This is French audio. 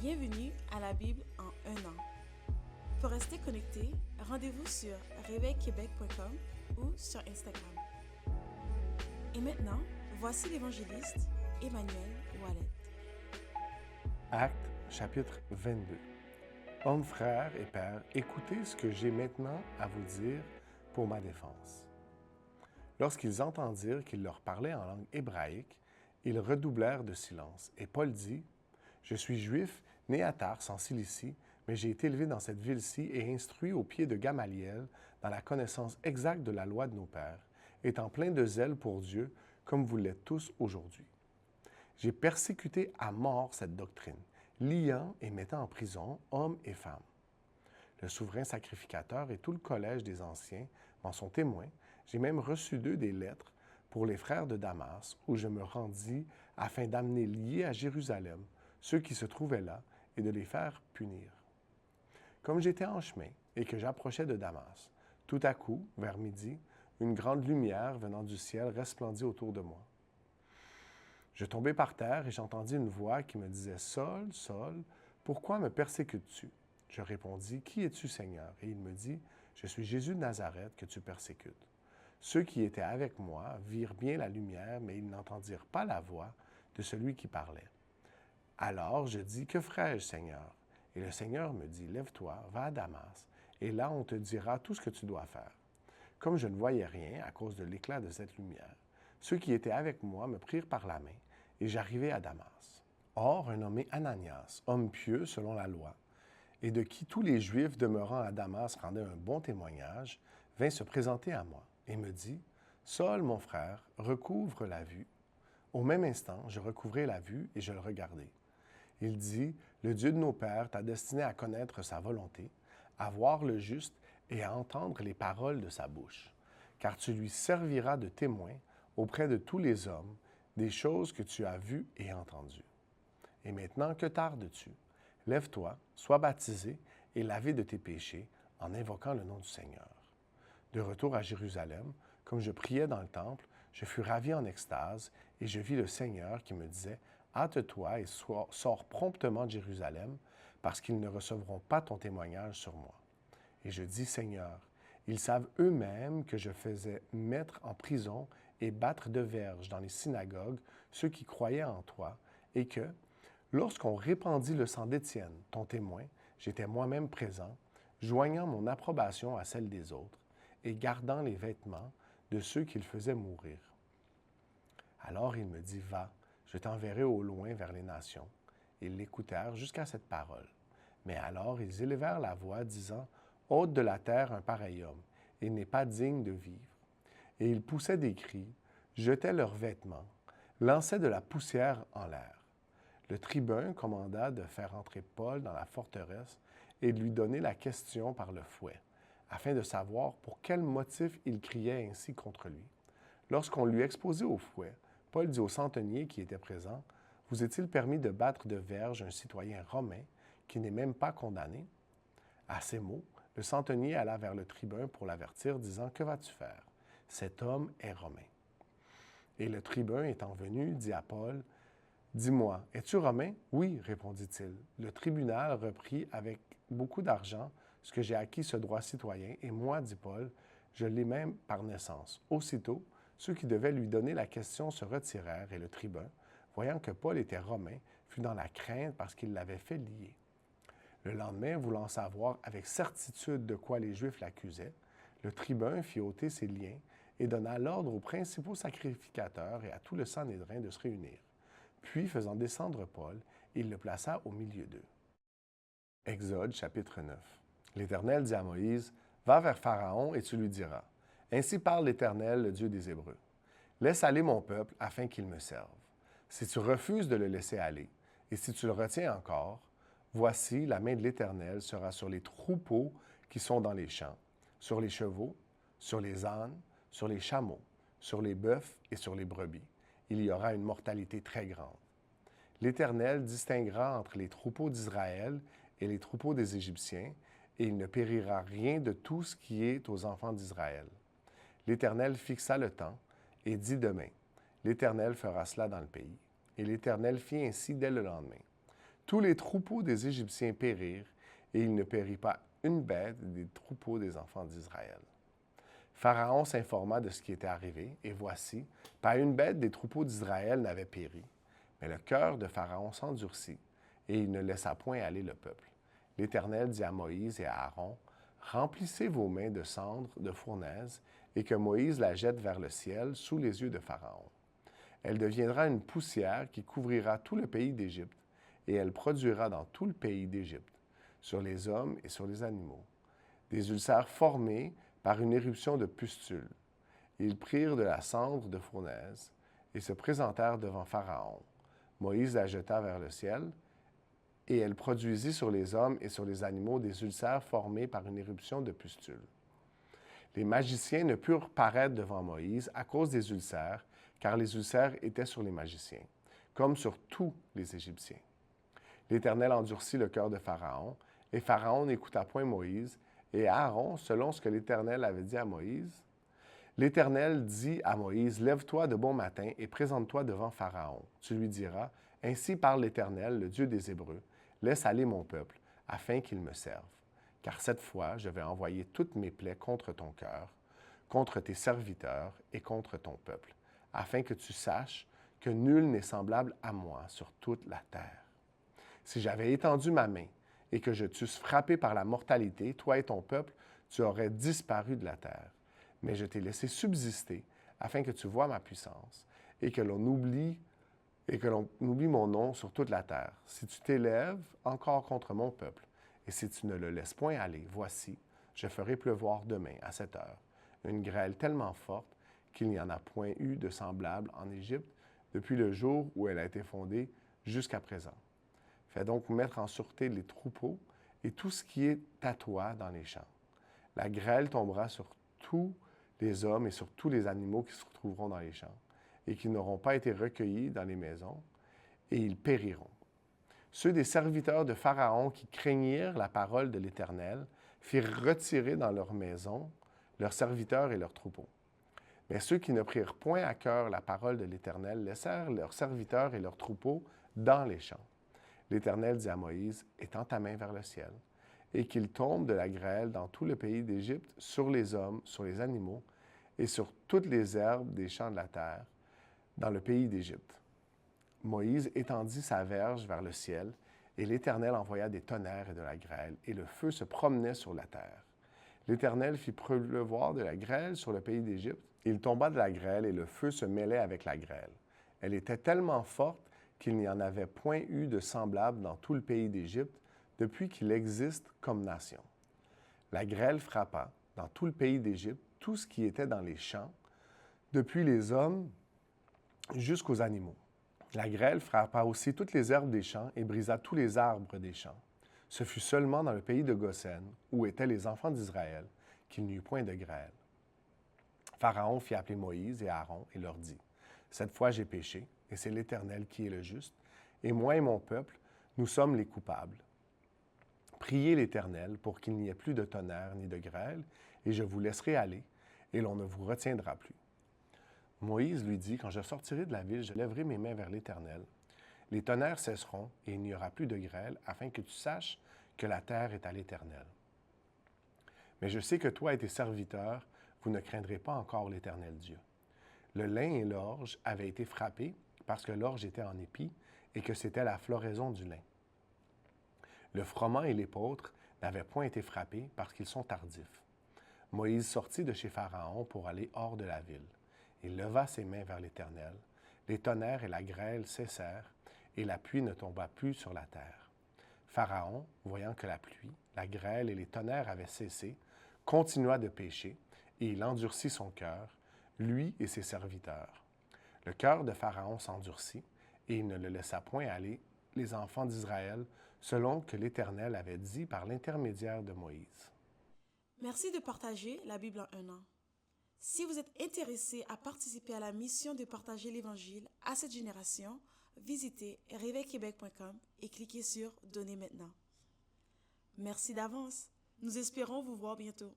Bienvenue à la Bible en un an. Pour rester connecté, rendez-vous sur réveilquebec.com ou sur Instagram. Et maintenant, voici l'évangéliste Emmanuel Wallet. Actes, chapitre 22. Hommes, frères et pères, écoutez ce que j'ai maintenant à vous dire pour ma défense. Lorsqu'ils entendirent qu'il leur parlait en langue hébraïque, ils redoublèrent de silence. Et Paul dit, « Je suis juif, né à Tarse, en Cilicie, mais j'ai été élevé dans cette ville-ci et instruit au pied de Gamaliel dans la connaissance exacte de la loi de nos pères, étant plein de zèle pour Dieu, comme vous l'êtes tous aujourd'hui. J'ai persécuté à mort cette doctrine, liant et mettant en prison hommes et femmes. Le souverain sacrificateur et tout le collège des anciens m'en sont témoins. J'ai même reçu d'eux des lettres pour les frères de Damas, où je me rendis afin d'amener liés à Jérusalem ceux qui se trouvaient là et de les faire punir. Comme j'étais en chemin et que j'approchais de Damas, tout à coup, vers midi, une grande lumière venant du ciel resplendit autour de moi. Je tombai par terre et j'entendis une voix qui me disait « Saul, Saul, pourquoi me persécutes-tu? » Je répondis « Qui es-tu, Seigneur? » Et il me dit « Je suis Jésus de Nazareth que tu persécutes. » Ceux qui étaient avec moi virent bien la lumière, mais ils n'entendirent pas la voix de celui qui parlait. Alors je dis « Que ferai-je, Seigneur? » Et le Seigneur me dit « Lève-toi, va à Damas, et là on te dira tout ce que tu dois faire. » Comme je ne voyais rien à cause de l'éclat de cette lumière, ceux qui étaient avec moi me prirent par la main, et j'arrivai à Damas. Or, un nommé Ananias, homme pieux selon la loi, et de qui tous les Juifs demeurant à Damas rendaient un bon témoignage, vint se présenter à moi, et me dit, « Saul, mon frère, recouvre la vue. » Au même instant, je recouvrai la vue, et je le regardai. Il dit, « Le Dieu de nos pères t'a destiné à connaître sa volonté, à voir le juste et à entendre les paroles de sa bouche, car tu lui serviras de témoin auprès de tous les hommes des choses que tu as vues et entendues. Et maintenant, que tardes-tu? Lève-toi, sois baptisé et lavé de tes péchés en invoquant le nom du Seigneur. » De retour à Jérusalem, comme je priais dans le temple, je fus ravi en extase et je vis le Seigneur qui me disait « Hâte-toi et sors promptement de Jérusalem, parce qu'ils ne recevront pas ton témoignage sur moi. » Et je dis « Seigneur, ils savent eux-mêmes que je faisais mettre en prison et battre de verge dans les synagogues ceux qui croyaient en toi, et que, lorsqu'on répandit le sang d'Étienne, ton témoin, j'étais moi-même présent, joignant mon approbation à celle des autres, et gardant les vêtements de ceux qu'il faisait mourir. Alors il me dit, « Va, je t'enverrai au loin vers les nations. » Ils l'écoutèrent jusqu'à cette parole. Mais alors ils élevèrent la voix, disant, « Ôte de la terre un pareil homme, il n'est pas digne de vivre. » Et ils poussaient des cris, jetaient leurs vêtements, lançaient de la poussière en l'air. Le tribun commanda de faire entrer Paul dans la forteresse et de lui donner la question par le fouet, afin de savoir pour quel motif il criait ainsi contre lui. Lorsqu'on lui exposait au fouet, Paul dit au centenier qui était présent, « Vous est-il permis de battre de verge un citoyen romain qui n'est même pas condamné? » À ces mots, le centenier alla vers le tribun pour l'avertir, disant, « Que vas-tu faire? Cet homme est romain. » Et le tribun étant venu, dit à Paul, « Dis-moi, es-tu romain? » « Oui, répondit-il. Le tribunal reprit avec beaucoup d'argent ce que j'ai acquis ce droit citoyen, et moi, dit Paul, je l'ai même par naissance. Aussitôt, ceux qui devaient lui donner la question se retirèrent, et le tribun, voyant que Paul était romain, fut dans la crainte parce qu'il l'avait fait lier. Le lendemain, voulant savoir avec certitude de quoi les Juifs l'accusaient, le tribun fit ôter ses liens et donna l'ordre aux principaux sacrificateurs et à tout le Sanhédrin de se réunir. Puis, faisant descendre Paul, il le plaça au milieu d'eux. Exode, chapitre 9. L'Éternel dit à Moïse, « Va vers Pharaon et tu lui diras, « Ainsi parle l'Éternel, le Dieu des Hébreux. Laisse aller mon peuple afin qu'il me serve. Si tu refuses de le laisser aller, et si tu le retiens encore, voici, la main de l'Éternel sera sur les troupeaux qui sont dans les champs, sur les chevaux, sur les ânes, sur les chameaux, sur les bœufs et sur les brebis. Il y aura une mortalité très grande. L'Éternel distinguera entre les troupeaux d'Israël et les troupeaux des Égyptiens, et il ne périra rien de tout ce qui est aux enfants d'Israël. L'Éternel fixa le temps et dit demain, l'Éternel fera cela dans le pays. Et l'Éternel fit ainsi dès le lendemain. Tous les troupeaux des Égyptiens périrent, et il ne périt pas une bête des troupeaux des enfants d'Israël. Pharaon s'informa de ce qui était arrivé, et voici, pas une bête des troupeaux d'Israël n'avait péri. Mais le cœur de Pharaon s'endurcit, et il ne laissa point aller le peuple. L'Éternel dit à Moïse et à Aaron, « Remplissez vos mains de cendres de fournaise, et que Moïse la jette vers le ciel sous les yeux de Pharaon. Elle deviendra une poussière qui couvrira tout le pays d'Égypte, et elle produira dans tout le pays d'Égypte, sur les hommes et sur les animaux, des ulcères formés par une éruption de pustules. Ils prirent de la cendre de fournaise et se présentèrent devant Pharaon. Moïse la jeta vers le ciel, et elle produisit sur les hommes et sur les animaux des ulcères formés par une éruption de pustules. Les magiciens ne purent paraître devant Moïse à cause des ulcères, car les ulcères étaient sur les magiciens, comme sur tous les Égyptiens. L'Éternel endurcit le cœur de Pharaon, et Pharaon n'écouta point Moïse et Aaron, selon ce que l'Éternel avait dit à Moïse. L'Éternel dit à Moïse, « Lève-toi de bon matin et présente-toi devant Pharaon. Tu lui diras, « Ainsi parle l'Éternel, le Dieu des Hébreux, laisse aller mon peuple, afin qu'il me serve. Car cette fois, je vais envoyer toutes mes plaies contre ton cœur, contre tes serviteurs et contre ton peuple, afin que tu saches que nul n'est semblable à moi sur toute la terre. Si j'avais étendu ma main et que je t'eusse frappé par la mortalité, toi et ton peuple, tu aurais disparu de la terre. Mais je t'ai laissé subsister afin que tu vois ma puissance et que l'on oublie mon nom sur toute la terre. Si tu t'élèves encore contre mon peuple, et si tu ne le laisses point aller, voici, je ferai pleuvoir demain, à cette heure, une grêle tellement forte qu'il n'y en a point eu de semblable en Égypte depuis le jour où elle a été fondée jusqu'à présent. Fais donc mettre en sûreté les troupeaux et tout ce qui est à toi dans les champs. La grêle tombera sur tous les hommes et sur tous les animaux qui se trouveront dans les champs, et qui n'auront pas été recueillis dans les maisons, et ils périront. Ceux des serviteurs de Pharaon qui craignirent la parole de l'Éternel firent retirer dans leurs maisons leurs serviteurs et leurs troupeaux. Mais ceux qui ne prirent point à cœur la parole de l'Éternel laissèrent leurs serviteurs et leurs troupeaux dans les champs. L'Éternel dit à Moïse, « Étends ta main vers le ciel, et qu'il tombe de la grêle dans tout le pays d'Égypte, sur les hommes, sur les animaux, et sur toutes les herbes des champs de la terre, dans le pays d'Égypte. » Moïse étendit sa verge vers le ciel, et l'Éternel envoya des tonnerres et de la grêle, et le feu se promenait sur la terre. L'Éternel fit pleuvoir de la grêle sur le pays d'Égypte. Il tomba de la grêle, et le feu se mêlait avec la grêle. Elle était tellement forte qu'il n'y en avait point eu de semblable dans tout le pays d'Égypte depuis qu'il existe comme nation. La grêle frappa dans tout le pays d'Égypte tout ce qui était dans les champs, depuis les hommes jusqu'aux animaux. La grêle frappa aussi toutes les herbes des champs et brisa tous les arbres des champs. Ce fut seulement dans le pays de Goshen, où étaient les enfants d'Israël, qu'il n'y eut point de grêle. Pharaon fit appeler Moïse et Aaron et leur dit, « Cette fois j'ai péché, et c'est l'Éternel qui est le juste, et moi et mon peuple, nous sommes les coupables. Priez l'Éternel pour qu'il n'y ait plus de tonnerre ni de grêle, et je vous laisserai aller, et l'on ne vous retiendra plus. » Moïse lui dit, « Quand je sortirai de la ville, je lèverai mes mains vers l'Éternel. Les tonnerres cesseront, et il n'y aura plus de grêle, afin que tu saches que la terre est à l'Éternel. Mais je sais que toi et tes serviteurs, vous ne craindrez pas encore l'Éternel Dieu. Le lin et l'orge avaient été frappés, parce que l'orge était en épi, et que c'était la floraison du lin. Le froment et l'épeautre n'avaient point été frappés, parce qu'ils sont tardifs. Moïse sortit de chez Pharaon pour aller hors de la ville. Il leva ses mains vers l'Éternel. Les tonnerres et la grêle cessèrent, et la pluie ne tomba plus sur la terre. Pharaon, voyant que la pluie, la grêle et les tonnerres avaient cessé, continua de pécher, et il endurcit son cœur, lui et ses serviteurs. Le cœur de Pharaon s'endurcit, et il ne le laissa point aller, les enfants d'Israël, selon que l'Éternel avait dit par l'intermédiaire de Moïse. Merci de partager la Bible en un an. Si vous êtes intéressé à participer à la mission de partager l'Évangile à cette génération, visitez réveilquebec.com et cliquez sur « Donner maintenant ». Merci d'avance. Nous espérons vous voir bientôt.